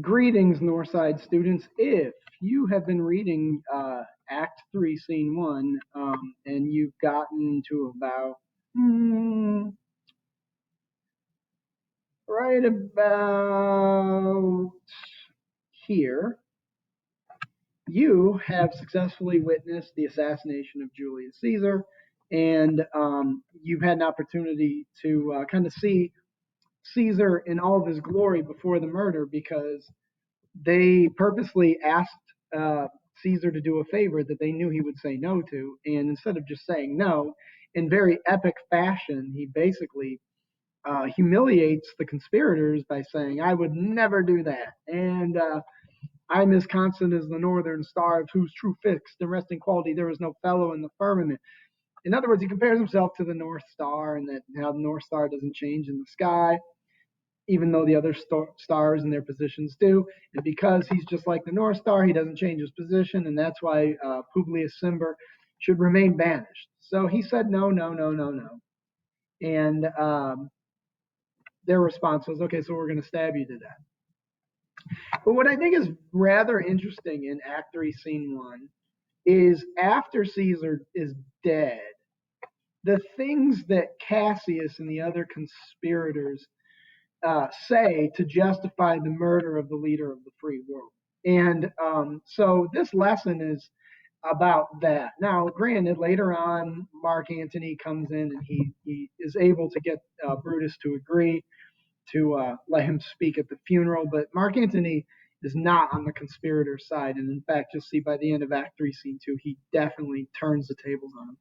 Greetings, Northside students. If you have been reading Act 3, Scene 1, and you've gotten to about right about here, you have successfully witnessed the assassination of Julius Caesar, and you've had an opportunity to kind of see Caesar in all of his glory before the murder because they purposely asked Caesar to do a favor that they knew he would say no to. And instead of just saying no, in very epic fashion, he basically humiliates the conspirators by saying, I would never do that. And I'm as constant as the northern star of whose true fixed and resting quality there is no fellow in the firmament. In other words, he compares himself to the North Star and that how the North Star doesn't change in the sky even though the other stars in their positions do. And because he's just like the North Star, he doesn't change his position, and that's why Publius Cimber should remain banished. So he said no, no, no, no, no. And their response was, okay, so we're going to stab you to death. But what I think is rather interesting in Act 3, Scene 1 is after Caesar is dead, the things that Cassius and the other conspirators say to justify the murder of the leader of the free world. And so this lesson is about that. Now, granted, later on, Mark Antony comes in and he is able to get Brutus to agree to let him speak at the funeral, but Mark Antony is not on the conspirator side. And in fact, you'll see by the end of Act 3, Scene 2, he definitely turns the tables on him.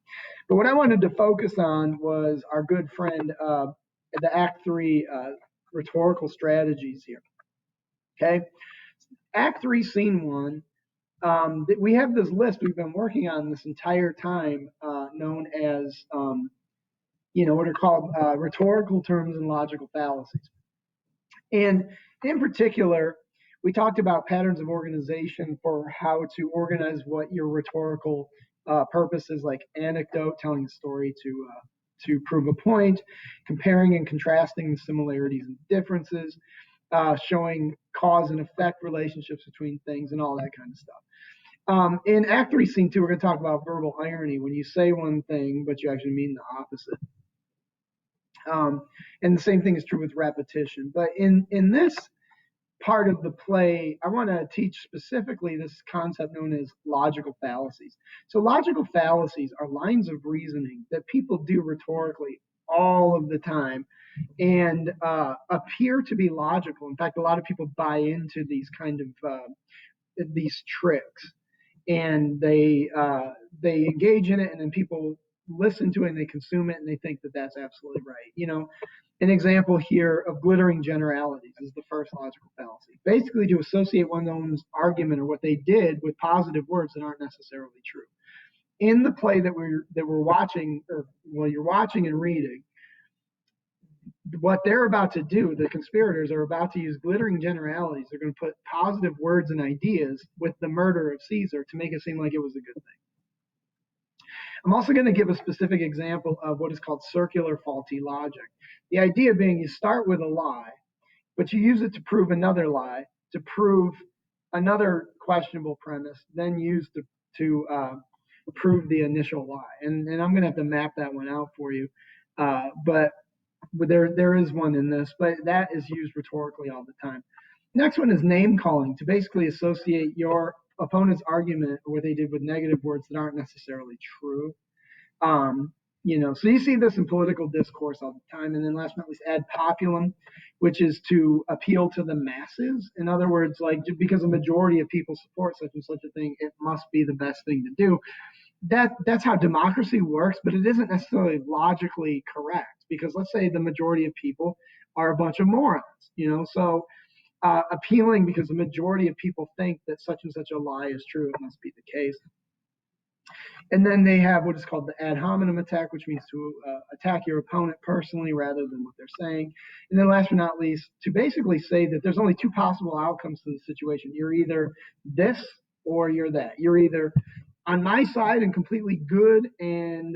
But what I wanted to focus on was our good friend, the Act 3 rhetorical strategies here. Okay, Act 3, Scene 1. We have this list we've been working on this entire time, known as, what are called rhetorical terms and logical fallacies. And in particular, we talked about patterns of organization for how to organize what your rhetorical purpose is, like anecdote, telling a story to prove a point, comparing and contrasting similarities and differences, showing cause and effect relationships between things, and all that kind of stuff. In Act 3, Scene 2, we're going to talk about verbal irony, when you say one thing, but you actually mean the opposite. And the same thing is true with repetition. But in this part of the play, I want to teach specifically this concept known as logical fallacies. So logical fallacies are lines of reasoning that people do rhetorically all of the time and appear to be logical. In fact, a lot of people buy into these kind of these tricks, and they engage in it, and then people listen to it and they consume it and they think that that's absolutely right. An example here of glittering generalities is the first logical fallacy. Basically, to associate one's own argument or what they did with positive words that aren't necessarily true. In the play that we're watching, or you're watching and reading, what they're about to do, the conspirators are about to use glittering generalities. They're going to put positive words and ideas with the murder of Caesar to make it seem like it was a good thing. I'm also going to give a specific example of what is called circular faulty logic. The idea being you start with a lie, but you use it to prove another lie, to prove another questionable premise, then use to prove the initial lie. And I'm going to have to map that one out for you. But there is one in this, but that is used rhetorically all the time. Next one is name calling, to basically associate your opponent's argument or what they did with negative words that aren't necessarily true. So you see this in political discourse all the time. And then last but not least, ad populum, which is to appeal to the masses. In other words, like because a majority of people support such and such a thing, it must be the best thing to do. That's how democracy works, but it isn't necessarily logically correct, because let's say the majority of people are a bunch of morons, so appealing because the majority of people think that such and such a lie is true, it must be the case. And then they have what is called the ad hominem attack, which means to attack your opponent personally rather than what they're saying. And then last but not least, to basically say that there's only two possible outcomes to the situation. You're either this or you're that. You're either on my side and completely good,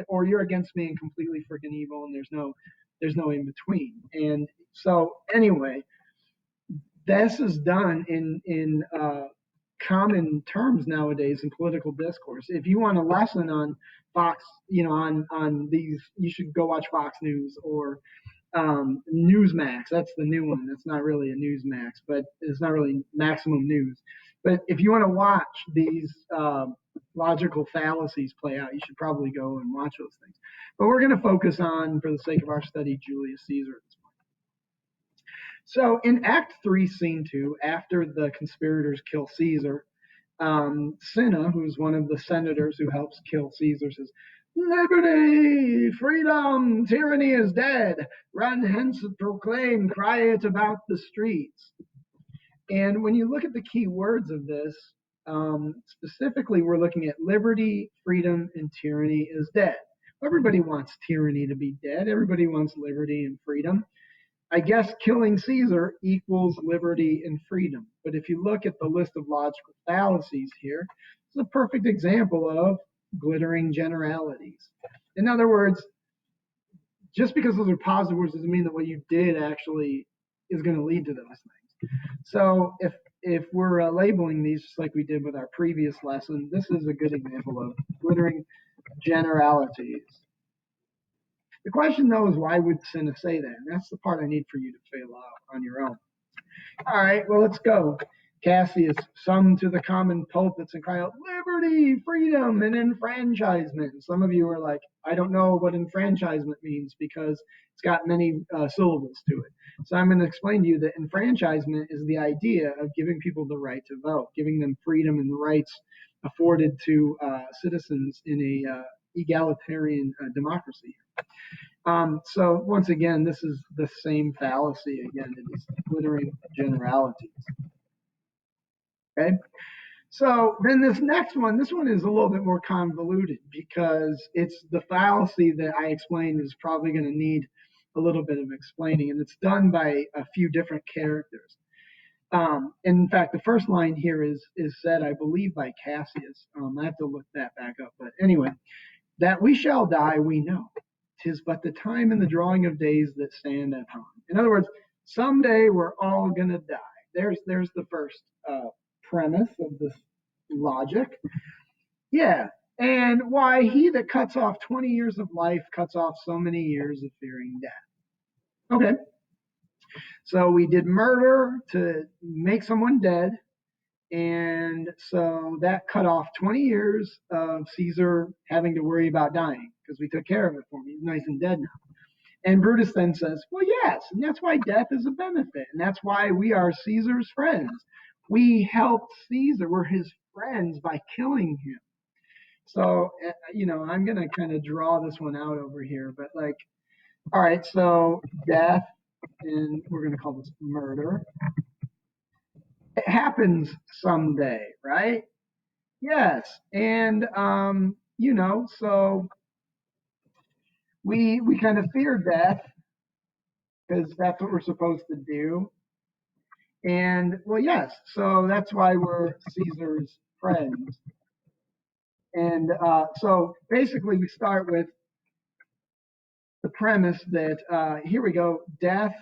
or you're against me and completely freaking evil, and there's no in between. And so anyway, this is done in common terms nowadays in political discourse. If you want a lesson on Fox, on these, you should go watch Fox News or Newsmax. That's the new one. That's not really a Newsmax, but it's not really Maximum News. But if you want to watch these logical fallacies play out, you should probably go and watch those things. But we're going to focus on, for the sake of our study, Julius Caesar at this point. So in Act 3, Scene 2, after the conspirators kill Caesar, Cinna, who's one of the senators who helps kill Caesar, says, "Liberty, freedom, tyranny is dead. Run hence and proclaim, cry it about the streets." And when you look at the key words of this, specifically, we're looking at liberty, freedom, and tyranny is dead. Everybody wants tyranny to be dead. Everybody wants liberty and freedom. I guess killing Caesar equals liberty and freedom. But if you look at the list of logical fallacies here, it's a perfect example of glittering generalities. In other words, just because those are positive words doesn't mean that what you did actually is going to lead to those things. So if we're labeling these just like we did with our previous lesson, this is a good example of glittering generalities. The question, though, is why would Cinna say that? And that's the part I need for you to fill out on your own. All right, well, let's go. Cassius, sum to the common pulpits and cry out, liberty, freedom, and enfranchisement. Some of you are like, I don't know what enfranchisement means because it's got many syllables to it. So I'm going to explain to you that enfranchisement is the idea of giving people the right to vote, giving them freedom and the rights afforded to citizens in a egalitarian democracy. So once again, this is the same fallacy again. It is glittering generalities. Okay. So then this next one, this one is a little bit more convoluted because it's the fallacy that I explained is probably going to need a little bit of explaining, and it's done by a few different characters. In fact, the first line here is said, I believe, by Cassius. I have to look that back up, but anyway, that we shall die, we know. 'Tis but the time and the drawing of days that stand upon. In other words, someday we're all gonna die. There's the first premise of this logic. Yeah, and why he that cuts off 20 years of life cuts off so many years of fearing death. Okay, so we did murder to make someone dead, and so that cut off 20 years of Caesar having to worry about dying because we took care of it for him. He's nice and dead now. And Brutus then says, well, yes, and that's why death is a benefit. And that's why we are Caesar's friends. We helped Caesar. We're his friends by killing him. So, I'm going to kind of draw this one out over here. But all right, so death, and we're going to call this murder. It happens someday, right? Yes. And, so we kind of fear death because that's what we're supposed to do. And, well, yes, so that's why we're Caesar's friends. And so basically we start with the premise that, here we go, death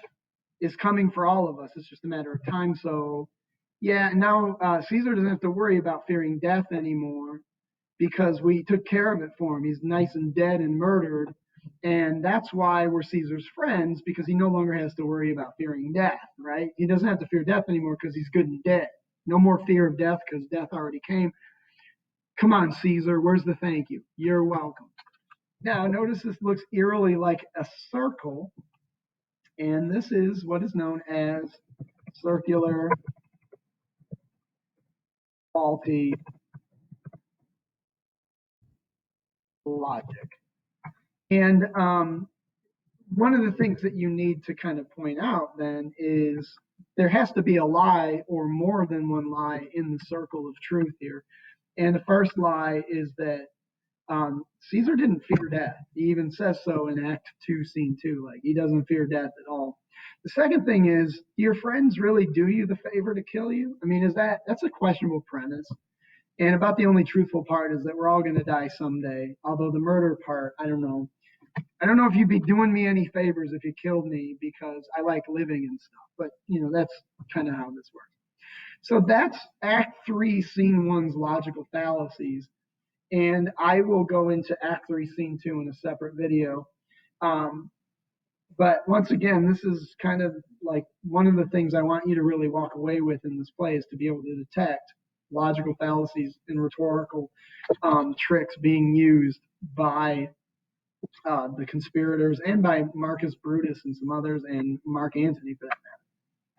is coming for all of us. It's just a matter of time. So, yeah, now Caesar doesn't have to worry about fearing death anymore because we took care of it for him. He's nice and dead and murdered. And that's why we're Caesar's friends, because he no longer has to worry about fearing death, right? He doesn't have to fear death anymore because he's good and dead. No more fear of death because death already came. Come on, Caesar, where's the thank you? You're welcome. Now, notice this looks eerily like a circle, and this is what is known as circular faulty logic. And one of the things that you need to kind of point out then is there has to be a lie or more than one lie in the circle of truth here. And the first lie is that Caesar didn't fear death. He even says so in Act 2, Scene 2. Like, he doesn't fear death at all. The second thing is, do your friends really do you the favor to kill you? I mean, that's a questionable premise. And about the only truthful part is that we're all going to die someday. Although the murder part, I don't know. I don't know if you'd be doing me any favors if you killed me because I like living and stuff, but that's kind of how this works. So that's Act 3, Scene 1's logical fallacies. And I will go into Act 3, Scene 2 in a separate video. Um, but once again, this is kind of like one of the things I want you to really walk away with in this play is to be able to detect logical fallacies and rhetorical tricks being used by the conspirators and by Marcus Brutus and some others and Mark Antony for that matter.